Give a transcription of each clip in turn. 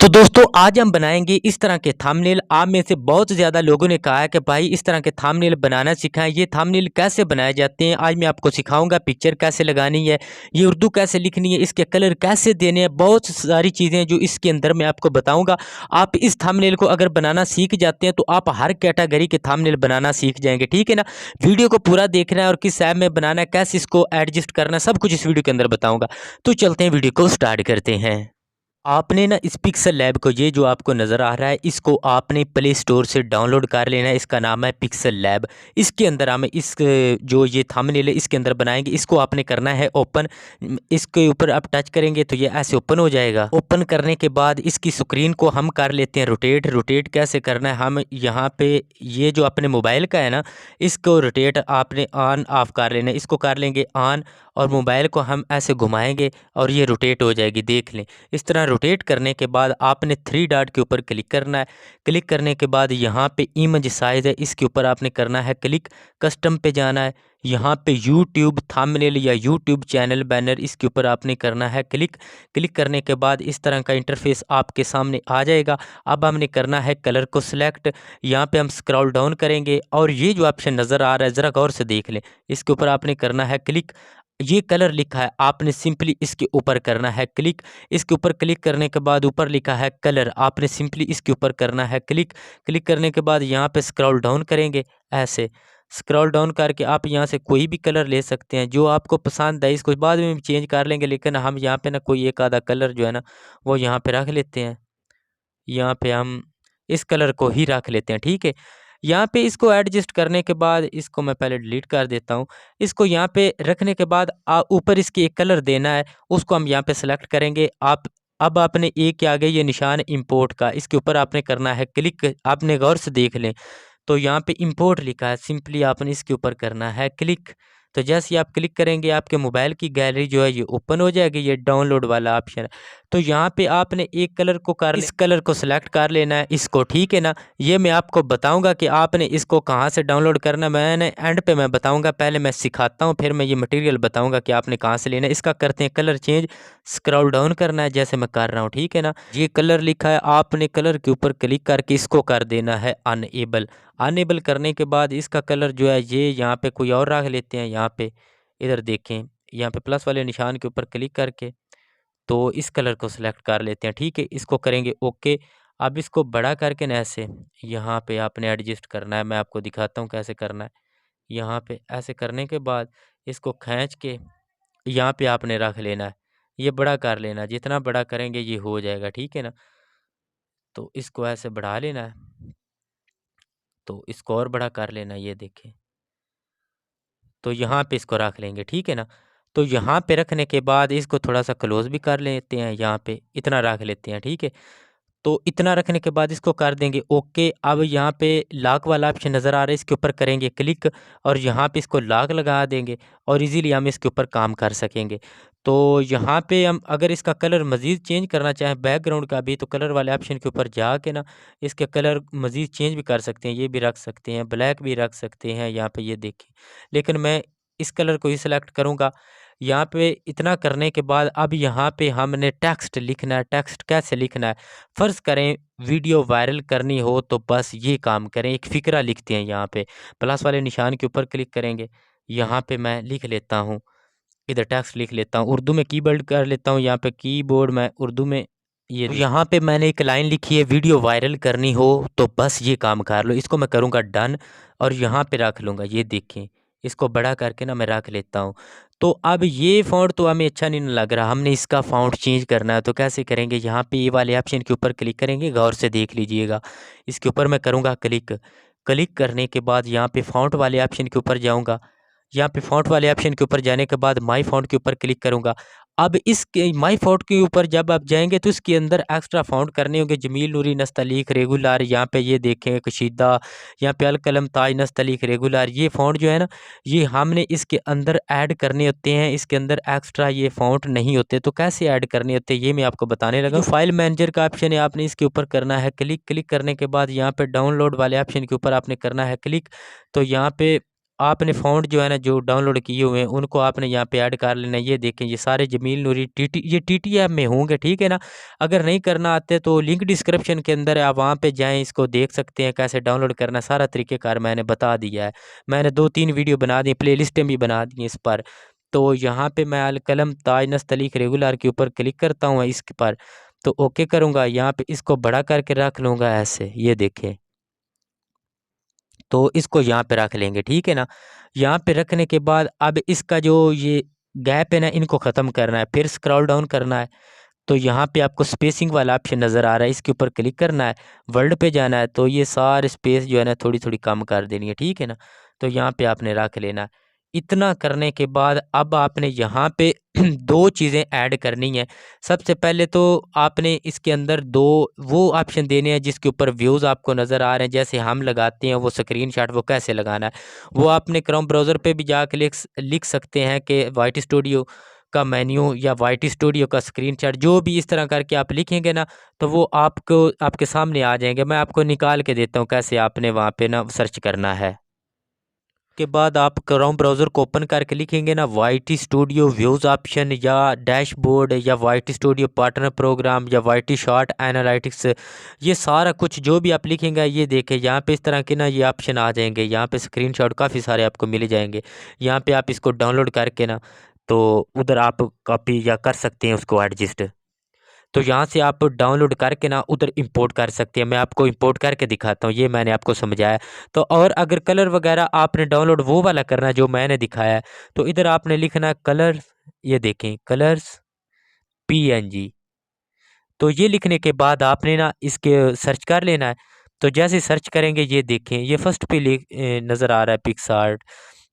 तो दोस्तों आज हम बनाएंगे इस तरह के थंबनेल। आप में से बहुत ज़्यादा लोगों ने कहा है कि भाई इस तरह के थंबनेल बनाना सिखाएं। ये थंबनेल कैसे बनाए जाते हैं आज मैं आपको सिखाऊंगा। पिक्चर कैसे लगानी है, ये उर्दू कैसे लिखनी है, इसके कलर कैसे देने हैं, बहुत सारी चीज़ें जो इसके अंदर मैं आपको बताऊंगा। आप इस थंबनेल को अगर बनाना सीख जाते हैं तो आप हर कैटेगरी के थंबनेल बनाना सीख जाएंगे। ठीक है ना। वीडियो को पूरा देखना है और किस ऐप में बनाना है, कैसे इसको एडजस्ट करना है, सब कुछ इस वीडियो के अंदर बताऊंगा। तो चलते हैं, वीडियो को स्टार्ट करते हैं। आपने ना इस पिक्सल लैब को, ये जो आपको नज़र आ रहा है, इसको आपने प्ले स्टोर से डाउनलोड कर लेना है। इसका नाम है पिक्सल लैब। इसके अंदर हमें जो ये थंबनेल है इसके अंदर बनाएंगे। इसको आपने करना है ओपन। इसके ऊपर आप टच करेंगे तो ये ऐसे ओपन हो जाएगा। ओपन करने के बाद इसकी स्क्रीन को हम कर लेते हैं रोटेट। रोटेट कैसे करना है, हम यहाँ पे ये जो अपने मोबाइल का है ना, इसको रोटेट आपने ऑन ऑफ कर लेना है। इसको कर लेंगे ऑन और मोबाइल को हम ऐसे घुमाएंगे और ये रोटेट हो जाएगी। देख लें, इस तरह रोटेट करने के बाद आपने थ्री डॉट के ऊपर क्लिक करना है। क्लिक करने के बाद यहाँ पे इमेज साइज़ है, इसके ऊपर आपने करना है क्लिक। कस्टम पे जाना है, यहाँ पे यूट्यूब थंबनेल या यूट्यूब चैनल बैनर, इसके ऊपर आपने करना है क्लिक। क्लिक करने के बाद इस तरह का इंटरफेस आपके सामने आ जाएगा। अब हमने करना है कलर को सिलेक्ट। यहाँ पे हम स्क्रॉल डाउन करेंगे और ये जो ऑप्शन नज़र आ रहा है ज़रा गौर से देख लें, इसके ऊपर आपने करना है क्लिक। ये कलर लिखा है, आपने सिंपली इसके ऊपर करना है क्लिक। इसके ऊपर क्लिक करने के बाद ऊपर लिखा है कलर, आपने सिंपली इसके ऊपर करना है क्लिक। क्लिक करने के बाद यहाँ पे स्क्रॉल डाउन करेंगे। ऐसे स्क्रॉल डाउन करके आप यहाँ से कोई भी कलर ले सकते हैं जो आपको पसंद है। इसको बाद में चेंज कर लेंगे, लेकिन हम यहाँ पे ना कोई एक आधा कलर जो है ना वो यहाँ पे रख लेते हैं। यहाँ पे हम इस कलर को ही रख लेते हैं। ठीक है। यहाँ पे इसको एडजस्ट करने के बाद इसको मैं पहले डिलीट कर देता हूँ। इसको यहाँ पे रखने के बाद ऊपर इसकी एक कलर देना है, उसको हम यहाँ पे सेलेक्ट करेंगे। आप अब आपने एक के आगे ये निशान इंपोर्ट का, इसके ऊपर आपने करना है क्लिक। आपने गौर से देख लें तो यहाँ पे इंपोर्ट लिखा है, सिंपली आपने इसके ऊपर करना है क्लिक। तो जैसे ही आप क्लिक करेंगे आपके मोबाइल की गैलरी जो है ये ओपन हो जाएगी। ये डाउनलोड वाला ऑप्शन है, तो यहाँ पे आपने एक कलर को इस कलर को सिलेक्ट कर लेना है इसको। ठीक है ना। ये मैं आपको बताऊंगा कि आपने इसको कहाँ से डाउनलोड करना है, मैंने एंड पे मैं बताऊंगा। पहले मैं सिखाता हूँ, फिर मैं ये मटेरियल बताऊंगा कि आपने कहाँ से लेना है। इसका करते हैं कलर चेंज। स्क्रॉल डाउन करना है जैसे मैं कर रहा हूँ। ठीक है ना। ये कलर लिखा है, आपने कलर के ऊपर क्लिक करके इसको कर देना है अनएबल। अनएबल करने के बाद इसका कलर जो है ये यहाँ पे कोई और रख लेते हैं। यहाँ पे इधर देखें, यहाँ पे प्लस वाले निशान के ऊपर क्लिक करके तो इस कलर को सिलेक्ट कर लेते हैं। ठीक है। इसको करेंगे ओके। अब इसको बड़ा करके ना ऐसे यहाँ पे आपने एडजस्ट करना है। मैं आपको दिखाता हूँ कैसे करना है। यहाँ पे ऐसे करने के बाद इसको खींच के यहाँ पे आपने रख लेना है। ये बड़ा कर लेना है, जितना बड़ा करेंगे ये हो जाएगा। ठीक है ना। तो इसको ऐसे बढ़ा लेना है, तो इसको और बड़ा कर लेना है। ये देखें, तो यहाँ पे इसको रख लेंगे। ठीक है ना। तो यहाँ पे रखने के बाद इसको थोड़ा सा क्लोज भी कर लेते हैं, यहाँ पे इतना रख लेते हैं। ठीक है। तो इतना रखने के बाद इसको कर देंगे ओके। अब यहाँ पे लॉक वाला ऑप्शन नज़र आ रहा है, इसके ऊपर करेंगे क्लिक और यहाँ पे इसको लॉक लगा देंगे और इजीली हम इसके ऊपर काम कर सकेंगे। तो यहाँ पे हम अगर इसका कलर मज़ीद चेंज करना चाहें बैकग्राउंड का भी, तो कलर वाले ऑप्शन के ऊपर जाके ना इसके कलर मज़ीद चेंज भी कर सकते हैं। ये भी रख सकते हैं, ब्लैक भी रख सकते हैं। यहाँ पे ये देखें, लेकिन मैं इस कलर को ही सिलेक्ट करूँगा। यहाँ पे इतना करने के बाद अब यहाँ पे हमने टेक्स्ट लिखना है। टेक्स्ट कैसे लिखना है, फ़र्ज़ करें वीडियो वायरल करनी हो तो बस ये काम करें। एक फ़िक्रा लिखते हैं, यहाँ पे प्लस वाले निशान के ऊपर क्लिक करेंगे। यहाँ पे मैं लिख लेता हूँ, इधर टेक्स्ट लिख लेता हूँ, उर्दू में कीबोर्ड कर लेता हूँ। यहाँ पे कीबोर्ड मैं उर्दू में ये यहाँ पे मैंने एक लाइन लिखी है, वीडियो वायरल करनी हो तो बस ये काम कर लो। इसको मैं करूँगा डन और यहाँ पे रख लूँगा। ये देखें, इसको बड़ा करके ना मैं रख लेता हूँ। तो अब ये फ़ॉन्ट तो हमें अच्छा नहीं लग रहा, हमने इसका फ़ॉन्ट चेंज करना है। तो कैसे करेंगे, यहाँ पे ये वाले ऑप्शन के ऊपर क्लिक करेंगे, गौर से देख लीजिएगा। इसके ऊपर मैं करूँगा क्लिक। क्लिक करने के बाद यहाँ पे फ़ॉन्ट वाले ऑप्शन के ऊपर जाऊँगा। यहाँ पे फ़ॉन्ट वाले ऑप्शन के ऊपर जाने के बाद माय फ़ॉन्ट के ऊपर क्लिक करूँगा। अब इसके माय फ़ॉन्ट के ऊपर जब आप जाएँगे तो इसके अंदर एक्स्ट्रा फ़ॉन्ट करने होंगे। जमील नूरी नस्तलीक रेगुलर, यहाँ पे ये देखें कशीदा, यहाँ पे अल कलम ताज नस्तलीक रेगुलर, ये फ़ॉन्ट जो है ना ये हमने इसके अंदर ऐड करने होते हैं। इसके अंदर एक्स्ट्रा ये फ़ॉन्ट नहीं होते। तो कैसे ऐड करने होते हैं ये मैं आपको बताने लगा। फाइल मैनेजर का ऑप्शन है, आपने इसके ऊपर करना है क्लिक। क्लिक करने के बाद यहाँ पे डाउनलोड वाले ऑप्शन के ऊपर आपने करना है क्लिक। तो यहाँ पे आपने फ़ॉन्ट जो है ना, जो डाउनलोड किए हुए हैं उनको आपने यहाँ पे ऐड कर लेना है। ये देखें, ये सारे जमील नूरी टीटी, ये टीटी ऐप में होंगे, ठीक है ना। अगर नहीं करना आते तो लिंक डिस्क्रिप्शन के अंदर है, आप वहाँ पे जाएँ, इसको देख सकते हैं कैसे डाउनलोड करना, सारा तरीक़ेकार मैंने बता दिया है। मैंने 2-3 वीडियो बना दी, प्लेलिस्टें भी बना दी हैं इस पर। तो यहाँ पे मैं अल कलम ताज नस्तलीक रेगुलर के ऊपर क्लिक करता हूँ इस पर, तो ओके करूँगा। यहाँ पे इसको बड़ा करके रख लूँगा ऐसे, ये देखें। तो इसको यहाँ पे रख लेंगे, ठीक है ना। यहाँ पे रखने के बाद अब इसका जो ये गैप है ना, इनको ख़त्म करना है। फिर स्क्रॉल डाउन करना है, तो यहाँ पे आपको स्पेसिंग वाला ऑप्शन नज़र आ रहा है, इसके ऊपर क्लिक करना है। वर्ल्ड पे जाना है, तो ये सारे स्पेस जो है ना थोड़ी-थोड़ी कम कर देनी है, ठीक है ना। तो यहाँ पे आपने रख लेना है। इतना करने के बाद अब आपने यहाँ पे 2 चीज़ें ऐड करनी है। सबसे पहले तो आपने इसके अंदर 2 वो ऑप्शन देने हैं जिसके ऊपर व्यूज़ आपको नज़र आ रहे हैं। जैसे हम लगाते हैं वो स्क्रीनशॉट, वो कैसे लगाना है, वो आपने क्रोम ब्राउज़र पे भी जाके लिख सकते हैं कि वाईटी स्टूडियो का मेन्यू या वाईटी स्टूडियो का स्क्रीनशॉट, जो भी इस तरह करके आप लिखेंगे ना, तो वो आपको आपके सामने आ जाएँगे। मैं आपको निकाल के देता हूँ कैसे आपने वहाँ पे ना सर्च करना है। के बाद आप क्रोम ब्राउज़र को ओपन करके लिखेंगे ना वाईटी स्टूडियो व्यूज़ ऑप्शन या डैशबोर्ड या वाईटी स्टूडियो पार्टनर प्रोग्राम या वाईटी शॉर्ट एनालिटिक्स, ये सारा कुछ जो भी आप लिखेंगे, ये देखें यहाँ पे इस तरह के ना ये ऑप्शन आ जाएंगे। यहाँ पे स्क्रीनशॉट काफ़ी सारे आपको मिल जाएंगे। यहाँ पे आप इसको डाउनलोड करके ना, तो उधर आप कॉपी या कर सकते हैं उसको एडजस्ट। तो यहाँ से आप डाउनलोड करके ना उधर इंपोर्ट कर सकते हैं। मैं आपको इंपोर्ट करके दिखाता हूँ, ये मैंने आपको समझाया। तो और अगर कलर वगैरह आपने डाउनलोड वो वाला करना है जो मैंने दिखाया है, तो इधर आपने लिखना है कलर, ये देखें कलर्स पीएनजी। तो ये लिखने के बाद आपने ना इसके सर्च कर लेना है। तो जैसे सर्च करेंगे, ये देखें ये फर्स्ट पे नज़र आ रहा है पिक्सआर्ट।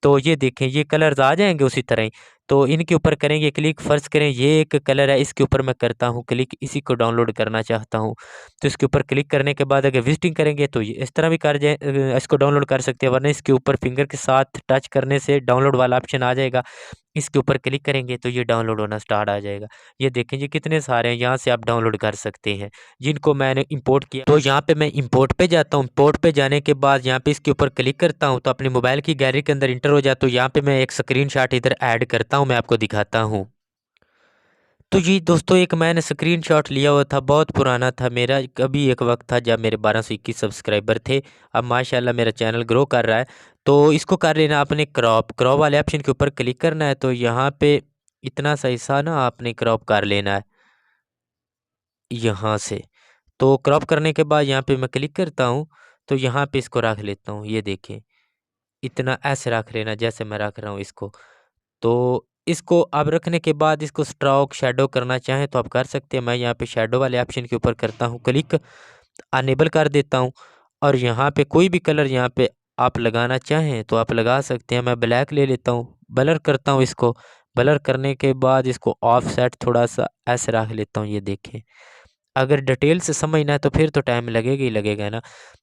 तो ये देखें ये कलर्स आ जाएँगे उसी तरह ही। तो इनके ऊपर करेंगे क्लिक, फ़र्ज़ करें ये एक कलर है, इसके ऊपर मैं करता हूँ क्लिक, इसी को डाउनलोड करना चाहता हूँ। तो इसके ऊपर क्लिक करने के बाद अगर विज़िटिंग करेंगे तो ये इस तरह भी इसको डाउनलोड कर सकते हैं, वरना इसके ऊपर फिंगर के साथ टच करने से डाउनलोड वाला ऑप्शन आ जाएगा। इसके ऊपर क्लिक करेंगे तो ये डाउनलोड होना स्टार्ट आ जाएगा। ये देखें ये कितने सारे हैं, यहाँ से आप डाउनलोड कर सकते हैं जिनको मैंने इंपोर्ट किया। तो यहाँ पे मैं इंपोर्ट पे जाता हूँ। इंपोर्ट पे जाने के बाद यहाँ पे इसके ऊपर क्लिक करता हूँ, तो अपने मोबाइल की गैलरी के अंदर इंटर हो जाता हूँ। यहाँ पे मैं एक स्क्रीनशॉट इधर ऐड करता हूँ, मैं आपको दिखाता हूँ। तो जी दोस्तों, एक मैंने स्क्रीनशॉट लिया हुआ था, बहुत पुराना था मेरा। कभी एक वक्त था जब मेरे 1221 सब्सक्राइबर थे। अब माशाल्लाह मेरा चैनल ग्रो कर रहा है। तो इसको कर लेना आपने क्रॉप, क्रॉप वाले ऑप्शन के ऊपर क्लिक करना है। तो यहाँ पे इतना सा हिस्सा ना आपने क्रॉप कर लेना है यहाँ से। तो क्रॉप करने के बाद यहाँ पे मैं क्लिक करता हूँ, तो यहाँ पे इसको रख लेता हूँ। ये देखें, इतना ऐसे रख लेना जैसे मैं रख रहा हूँ इसको। तो इसको अब रखने के बाद इसको स्ट्रोक शैडो करना चाहें तो आप कर सकते हैं। मैं यहाँ पे शैडो वाले ऑप्शन के ऊपर करता हूँ क्लिक, अनेबल कर देता हूँ। और यहाँ पे कोई भी कलर यहाँ पे आप लगाना चाहें तो आप लगा सकते हैं। मैं ब्लैक ले लेता हूँ, ब्लर करता हूँ इसको। ब्लर करने के बाद इसको ऑफसेट थोड़ा सा ऐसे रख लेता हूँ, ये देखें। अगर डिटेल से समझना है तो फिर तो टाइम लगेगा ही लगेगा ना।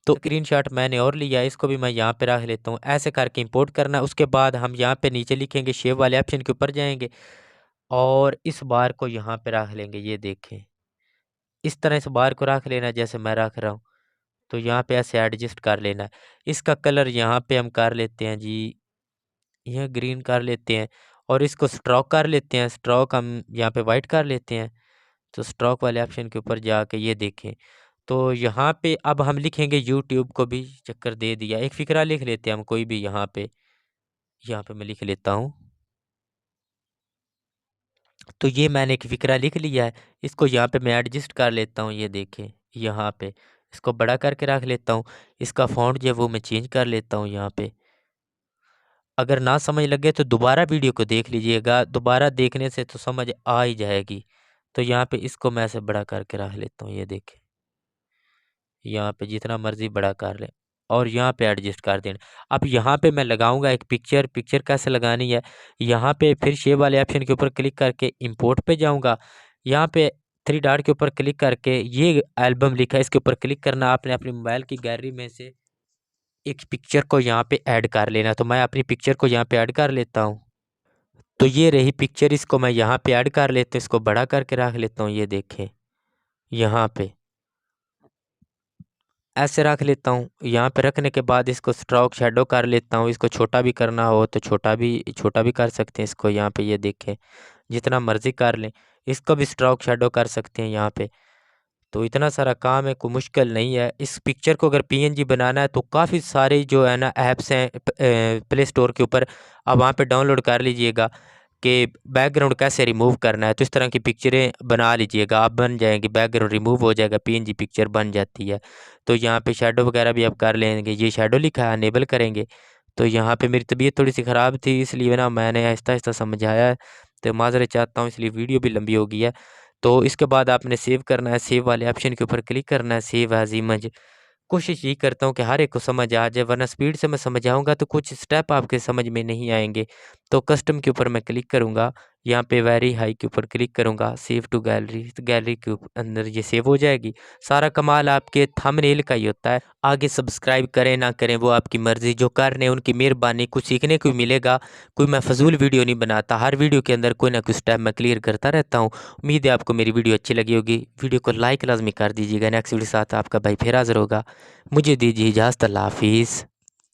तो स्क्रीनशॉट मैंने और लिया है, इसको भी मैं यहाँ पे रख लेता हूँ। ऐसे करके इंपोर्ट करना है। उसके बाद हम यहाँ पे नीचे लिखेंगे, शेप वाले ऑप्शन के ऊपर जाएँगे और इस बार को यहाँ पे रख लेंगे। ये देखें, इस तरह इस बार को रख लेना जैसे मैं रख रहा हूँ। तो यहाँ पे ऐसे एडजस्ट कर लेना है। इसका कलर यहाँ पे हम कर लेते हैं जी, यह ग्रीन कर लेते हैं। और इसको स्ट्रोक कर लेते हैं, स्ट्रोक हम यहाँ पे वाइट कर लेते हैं। तो स्ट्रोक वाले ऑप्शन के ऊपर जाके ये देखें, तो यहाँ पे अब हम लिखेंगे यूट्यूब को भी चक्कर दे दिया। एक फ़िक्रा लिख लेते हैं हम कोई भी यहाँ पे मैं लिख लेता हूँ। तो ये मैंने एक फ़िक्रा लिख लिया है, इसको यहाँ पे मैं एडजस्ट कर लेता हूँ। ये देखें यहाँ पे इसको बड़ा करके रख लेता हूँ। इसका फ़ॉन्ट जो है वो मैं चेंज कर लेता हूँ यहाँ पे। अगर ना समझ लगे तो दोबारा वीडियो को देख लीजिएगा, दोबारा देखने से तो समझ आ ही जाएगी। तो यहाँ पे इसको मैं ऐसे बड़ा करके रख लेता हूँ, ये देखें। यहाँ पे जितना मर्ज़ी बड़ा कर लें और यहाँ पे एडजस्ट कर देना। अब यहाँ पे मैं लगाऊँगा एक पिक्चर, पिक्चर कैसे लगानी है, यहाँ पे फिर शेप वाले ऑप्शन के ऊपर क्लिक करके इंपोर्ट पे जाऊँगा। यहाँ पे 3 डॉट के ऊपर क्लिक करके ये एल्बम लिखा है, इसके ऊपर क्लिक करना। आपने अपने मोबाइल की गैलरी में से एक पिक्चर को यहाँ पे ऐड कर लेना। तो मैं अपनी पिक्चर को यहाँ पे ऐड कर लेता हूँ। तो ये रही पिक्चर, इसको मैं यहाँ पे ऐड कर लेता हूँ, इसको बड़ा करके रख लेता हूँ। ये देखें यहाँ पे। ऐसे रख लेता हूँ। यहाँ पे रखने के बाद इसको स्ट्रोक शैडो कर लेता हूँ। इसको छोटा भी करना हो तो छोटा भी कर सकते हैं इसको। यहाँ पे ये देखें, जितना मर्ज़ी कर लें। इसको भी स्ट्रोक शैडो कर सकते हैं यहाँ पे। तो इतना सारा काम है, कोई मुश्किल नहीं है। इस पिक्चर को अगर पीएनजी बनाना है तो काफ़ी सारे जो है ना ऐप्स हैं प्ले स्टोर के ऊपर, आप वहाँ पे डाउनलोड कर लीजिएगा कि बैकग्राउंड कैसे रिमूव करना है। तो इस तरह की पिक्चरें बना लीजिएगा, आप बन जाएंगी, बैकग्राउंड रिमूव हो जाएगा, पीएनजी पिक्चर बन जाती है। तो यहाँ पे शैडो वगैरह भी आप कर लेंगे। ये शैडो लिखा है, अनेबल करेंगे। तो यहाँ पे मेरी तबीयत थोड़ी सी ख़राब थी, इसलिए ना मैंने आहिस्ता आहिस्ता समझाया है, तो माज़रत चाहता हूँ, इसलिए वीडियो भी लंबी हो गई है। तो इसके बाद आपने सेव करना है, सेव वाले ऑप्शन के ऊपर क्लिक करना है, सेव एज़ इमेज। कोशिश यही करता हूँ कि हर एक को समझ आ जाए, वरना स्पीड से मैं समझाऊँगा तो कुछ स्टेप आपके समझ में नहीं आएँगे। तो कस्टम के ऊपर मैं क्लिक करूँगा, यहाँ पे वेरी हाई के ऊपर क्लिक करूँगा, सेव टू गैलरी, तो गैलरी के अंदर ये सेव हो जाएगी। सारा कमाल आपके थंबनेल का ही होता है। आगे सब्सक्राइब करें ना करें वो आपकी मर्ज़ी, जो कर रहे हैं उनकी मेहरबानी, कुछ सीखने को मिलेगा। कोई मैं फ़िज़ूल वीडियो नहीं बनाता, हर वीडियो के अंदर कोई ना कोई स्टेप मैं क्लियर करता रहता हूँ। उम्मीद है आपको मेरी वीडियो अच्छी लगी होगी। वीडियो को लाइक लाज़मी कर दीजिएगा। नेक्स्ट वीडियो के साथ आपका भाई फिर हाज़िर होगा। मुझे दीजिए इजाज़त। अल्लाह हाफ़िज़।